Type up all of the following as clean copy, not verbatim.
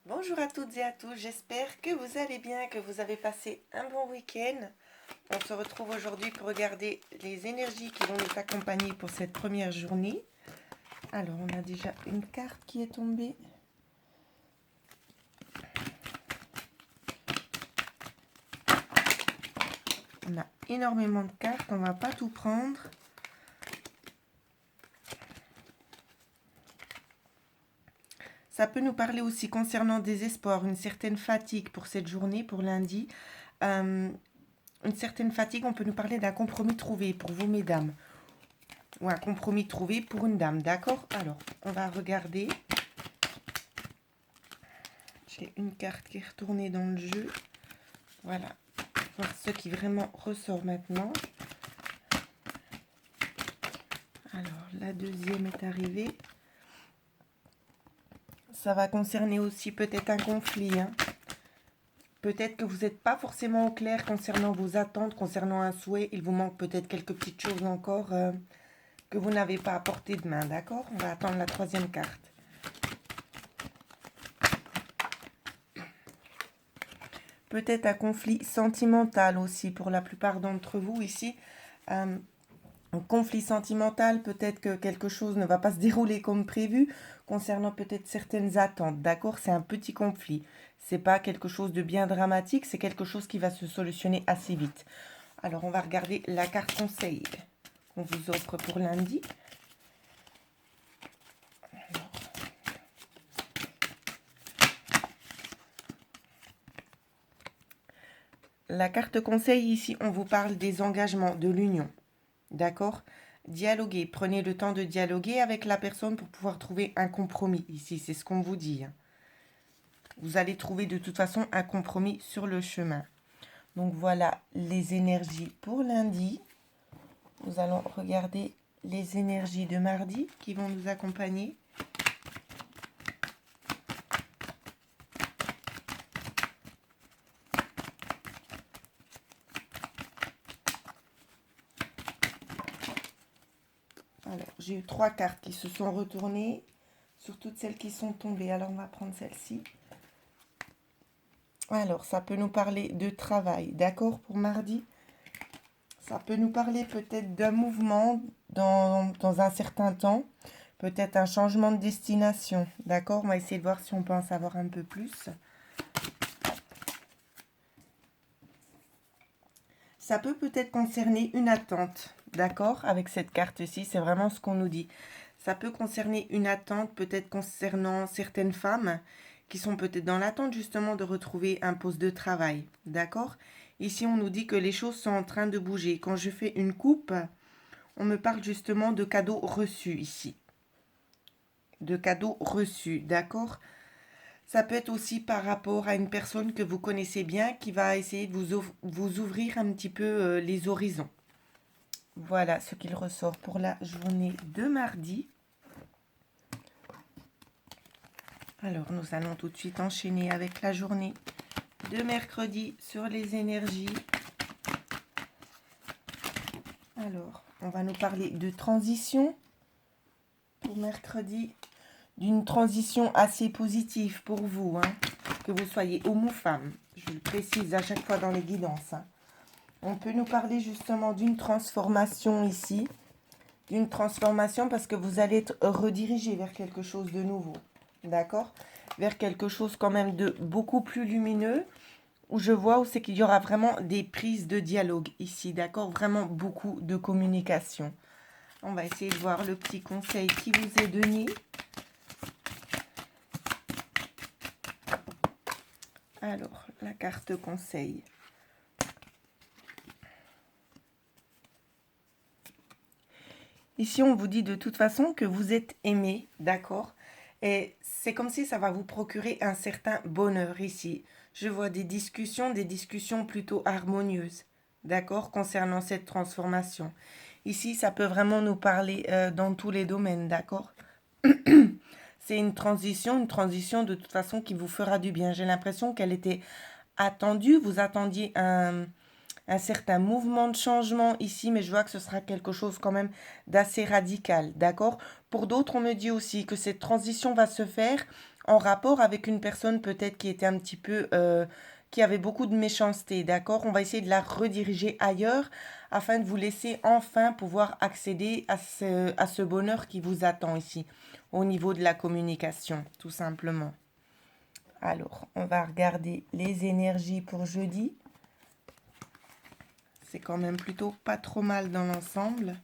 Bonjour à toutes et à tous, j'espère que vous allez bien, que vous avez passé un bon week-end. On se retrouve aujourd'hui pour regarder les énergies qui vont nous accompagner pour cette première journée. Alors, on a déjà une carte qui est tombée. On a énormément de cartes, on ne va pas tout prendre. Ça peut nous parler aussi concernant des espoirs, une certaine fatigue pour cette journée, pour lundi. Une certaine fatigue, on peut nous parler d'un compromis trouvé pour vous, mesdames. Ou un compromis trouvé pour une dame, d'accord? Alors, on va regarder. J'ai une carte qui est retournée dans le jeu. Voilà. Voir ce qui vraiment ressort maintenant. Alors, la deuxième est arrivée. Ça va concerner aussi peut-être un conflit. Peut-être que vous n'êtes pas forcément au clair concernant vos attentes, concernant un souhait. Il vous manque peut-être quelques petites choses encore que vous n'avez pas à portée de main, d'accord? On va attendre la troisième carte. Peut-être un conflit sentimental aussi pour la plupart d'entre vous ici. Un conflit sentimental, peut-être que quelque chose ne va pas se dérouler comme prévu concernant peut-être certaines attentes. D'accord, c'est un petit conflit. C'est pas quelque chose de bien dramatique, c'est quelque chose qui va se solutionner assez vite. Alors, on va regarder la carte conseil qu'on vous offre pour lundi. La carte conseil, ici, on vous parle des engagements, de l'union. D'accord? Dialoguez. Prenez le temps de dialoguer avec la personne pour pouvoir trouver un compromis. Ici, c'est ce qu'on vous dit. Vous allez trouver de toute façon un compromis sur le chemin. Donc voilà les énergies pour lundi. Nous allons regarder les énergies de mardi qui vont nous accompagner. Alors, j'ai eu 3 cartes qui se sont retournées sur toutes celles qui sont tombées. Alors, on va prendre celle-ci. Alors, ça peut nous parler de travail, d'accord, pour mardi. Ça peut nous parler peut-être d'un mouvement dans un certain temps. Peut-être un changement de destination, d'accord? On va essayer de voir si on peut en savoir un peu plus. Ça peut peut-être concerner une attente, d'accord? Avec cette carte-ci, c'est vraiment ce qu'on nous dit. Ça peut concerner une attente, peut-être concernant certaines femmes qui sont peut-être dans l'attente justement de retrouver un poste de travail, d'accord? Ici, on nous dit que les choses sont en train de bouger. Quand je fais une coupe, on me parle justement de cadeaux reçus ici. De cadeaux reçus, d'accord? Ça peut être aussi par rapport à une personne que vous connaissez bien qui va essayer de vous ouvrir un petit peu les horizons. Voilà ce qu'il ressort pour la journée de mardi. Alors, nous allons tout de suite enchaîner avec la journée de mercredi sur les énergies. Alors, on va nous parler de transition pour mercredi. D'une transition assez positive pour vous, que vous soyez homme ou femme. Je le précise à chaque fois dans les guidances. On peut nous parler justement d'une transformation ici. D'une transformation parce que vous allez être redirigé vers quelque chose de nouveau. D'accord? Vers quelque chose quand même de beaucoup plus lumineux. Où je vois où c'est qu'il y aura vraiment des prises de dialogue ici. D'accord? Vraiment beaucoup de communication. On va essayer de voir le petit conseil qui vous est donné. Alors, la carte conseil. Ici, on vous dit de toute façon que vous êtes aimé, d'accord? Et c'est comme si ça va vous procurer un certain bonheur ici. Je vois des discussions plutôt harmonieuses, d'accord, concernant cette transformation. Ici, ça peut vraiment nous parler dans tous les domaines, d'accord? C'est une transition de toute façon qui vous fera du bien. J'ai l'impression qu'elle était attendue. Vous attendiez un certain mouvement de changement ici, mais je vois que ce sera quelque chose quand même d'assez radical, d'accord? pour d'autres, on me dit aussi que cette transition va se faire en rapport avec une personne peut-être qui était un petit peu, qui avait beaucoup de méchanceté, d'accord? On va essayer de la rediriger ailleurs afin de vous laisser enfin pouvoir accéder à ce bonheur qui vous attend ici, au niveau de la communication, tout simplement. Alors, on va regarder les énergies pour jeudi. C'est quand même plutôt pas trop mal dans l'ensemble.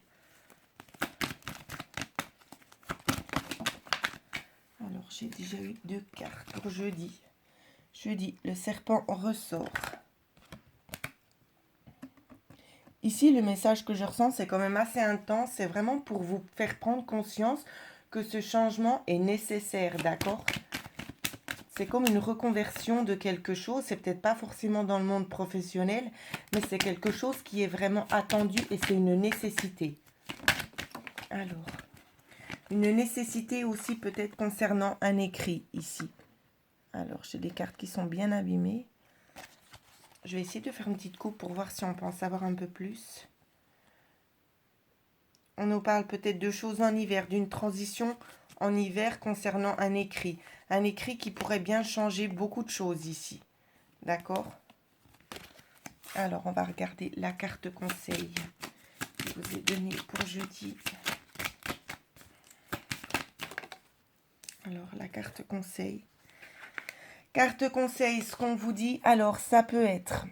Alors, j'ai déjà eu 2 cartes pour jeudi. Jeudi, le serpent ressort. Ici, le message que je ressens, c'est quand même assez intense. C'est vraiment pour vous faire prendre conscience que ce changement est nécessaire, d'accord? C'est comme une reconversion de quelque chose. C'est peut-être pas forcément dans le monde professionnel, mais c'est quelque chose qui est vraiment attendu et c'est une nécessité. Alors, une nécessité aussi peut-être concernant un écrit ici. Alors, j'ai des cartes qui sont bien abîmées. Je vais essayer de faire une petite coupe pour voir si on peut en savoir un peu plus. On nous parle peut-être de choses en hiver, d'une transition en hiver concernant un écrit. Un écrit qui pourrait bien changer beaucoup de choses ici. D'accord? Alors, on va regarder la carte conseil que je vous ai donnée pour jeudi. Alors, la carte conseil. Carte conseil, ce qu'on vous dit, alors ça peut être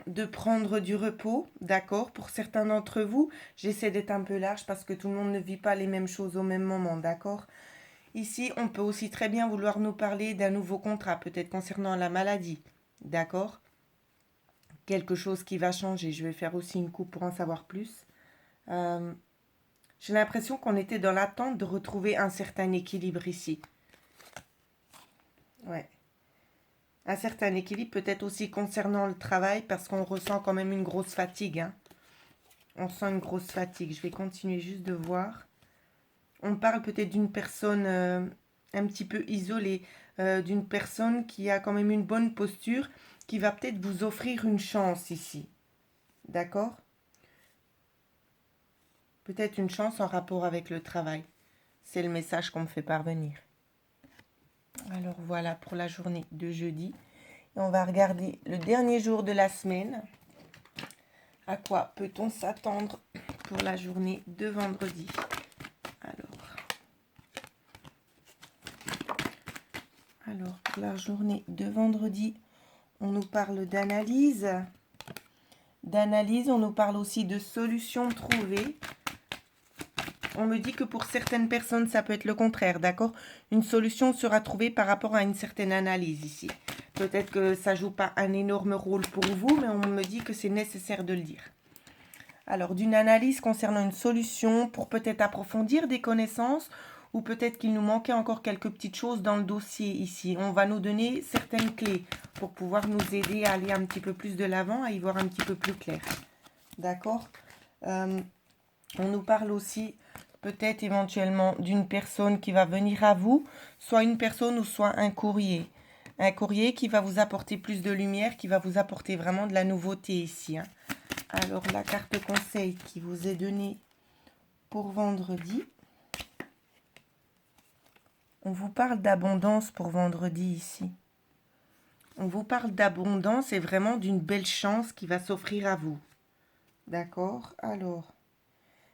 de prendre du repos, d'accord? Pour certains d'entre vous, j'essaie d'être un peu large parce que tout le monde ne vit pas les mêmes choses au même moment, d'accord? Ici, on peut aussi très bien vouloir nous parler d'un nouveau contrat, peut-être concernant la maladie, d'accord? Quelque chose qui va changer. Je vais faire aussi une coupe pour en savoir plus. J'ai l'impression qu'on était dans l'attente de retrouver un certain équilibre ici. Ouais. Un certain équilibre, peut-être aussi concernant le travail, parce qu'on ressent quand même une grosse fatigue. Hein. On sent une grosse fatigue. Je vais continuer juste de voir. On parle peut-être d'une personne un petit peu isolée, d'une personne qui a quand même une bonne posture, qui va peut-être vous offrir une chance ici. D'accord? Peut-être une chance en rapport avec le travail. C'est le message qu'on me fait parvenir. Alors voilà pour la journée de jeudi. Et on va regarder le dernier jour de la semaine. À quoi peut-on s'attendre pour la journée de vendredi? Alors, pour la journée de vendredi, on nous parle d'analyse. D'analyse, on nous parle aussi de solutions trouvées. On me dit que pour certaines personnes, ça peut être le contraire, d'accord? Une solution sera trouvée par rapport à une certaine analyse ici. Peut-être que ça ne joue pas un énorme rôle pour vous, mais on me dit que c'est nécessaire de le dire. Alors, d'une analyse concernant une solution pour peut-être approfondir des connaissances ou peut-être qu'il nous manquait encore quelques petites choses dans le dossier ici. On va nous donner certaines clés pour pouvoir nous aider à aller un petit peu plus de l'avant, à y voir un petit peu plus clair. D'accord? On nous parle aussi peut-être éventuellement d'une personne qui va venir à vous, soit une personne ou soit un courrier. Un courrier qui va vous apporter plus de lumière, qui va vous apporter vraiment de la nouveauté ici. Hein. Alors, la carte conseil qui vous est donnée pour vendredi. On vous parle d'abondance pour vendredi ici. On vous parle d'abondance et vraiment d'une belle chance qui va s'offrir à vous. D'accord? Alors,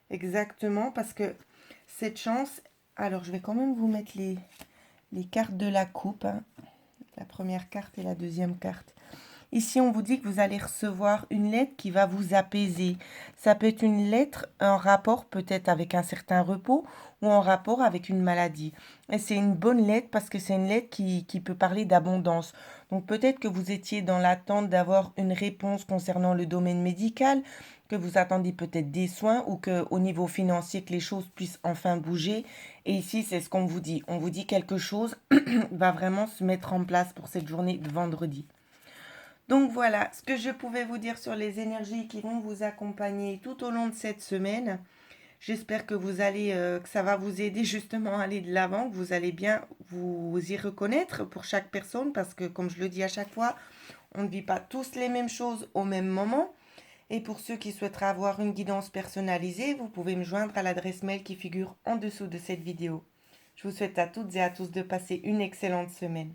exactement, parce que cette chance... Alors, je vais quand même vous mettre les cartes de la coupe. Hein. La première carte et la deuxième carte. Ici, on vous dit que vous allez recevoir une lettre qui va vous apaiser. Ça peut être une lettre en rapport peut-être avec un certain repos ou en rapport avec une maladie. Et c'est une bonne lettre parce que c'est une lettre qui peut parler d'abondance. Donc peut-être que vous étiez dans l'attente d'avoir une réponse concernant le domaine médical, que vous attendiez peut-être des soins ou qu'au niveau financier, que les choses puissent enfin bouger. Et ici, c'est ce qu'on vous dit. On vous dit quelque chose va vraiment se mettre en place pour cette journée de vendredi. Donc voilà ce que je pouvais vous dire sur les énergies qui vont vous accompagner tout au long de cette semaine. J'espère que que ça va vous aider justement à aller de l'avant, que vous allez bien vous y reconnaître pour chaque personne parce que comme je le dis à chaque fois, on ne vit pas tous les mêmes choses au même moment. Et pour ceux qui souhaiteraient avoir une guidance personnalisée, vous pouvez me joindre à l'adresse mail qui figure en dessous de cette vidéo. Je vous souhaite à toutes et à tous de passer une excellente semaine.